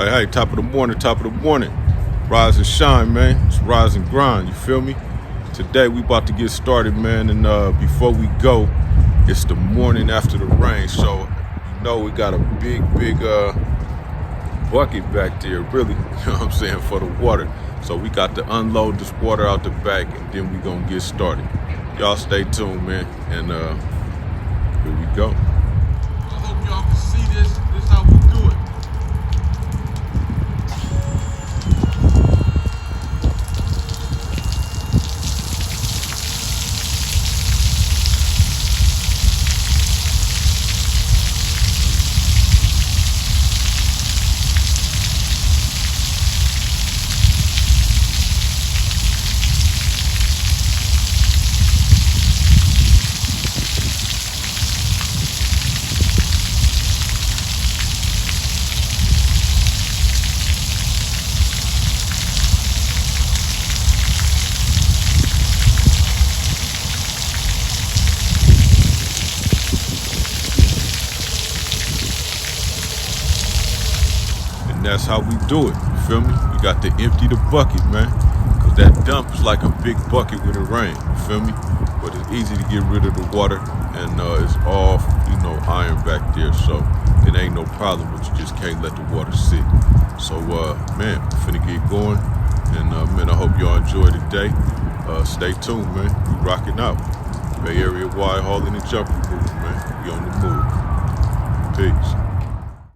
Hey, top of the morning, top of the morning. Rise and shine, man. It's rise and grind, you feel me? Today we about to get started, man, and before we go, it's the morning after the rain, so you know we got a big bucket back there, really, you know what I'm saying, for the water. So we got to unload this water out the back, and then we gonna get started. Y'all stay tuned, man, and here we go. I hope y'all can see this. This is how we do it. And that's how we do it, you feel me? We got to empty the bucket, man, because that dump is like a big bucket when it rains, you feel me? But it's easy to get rid of the water, and it's all, iron back there, so it ain't no problem, but you just can't let the water sit. So, man, we finna get going, and, man, I hope y'all enjoy the day. Stay tuned, man. We rocking out. Bay Area wide hauling and jumping moving, man. We on the move. Peace.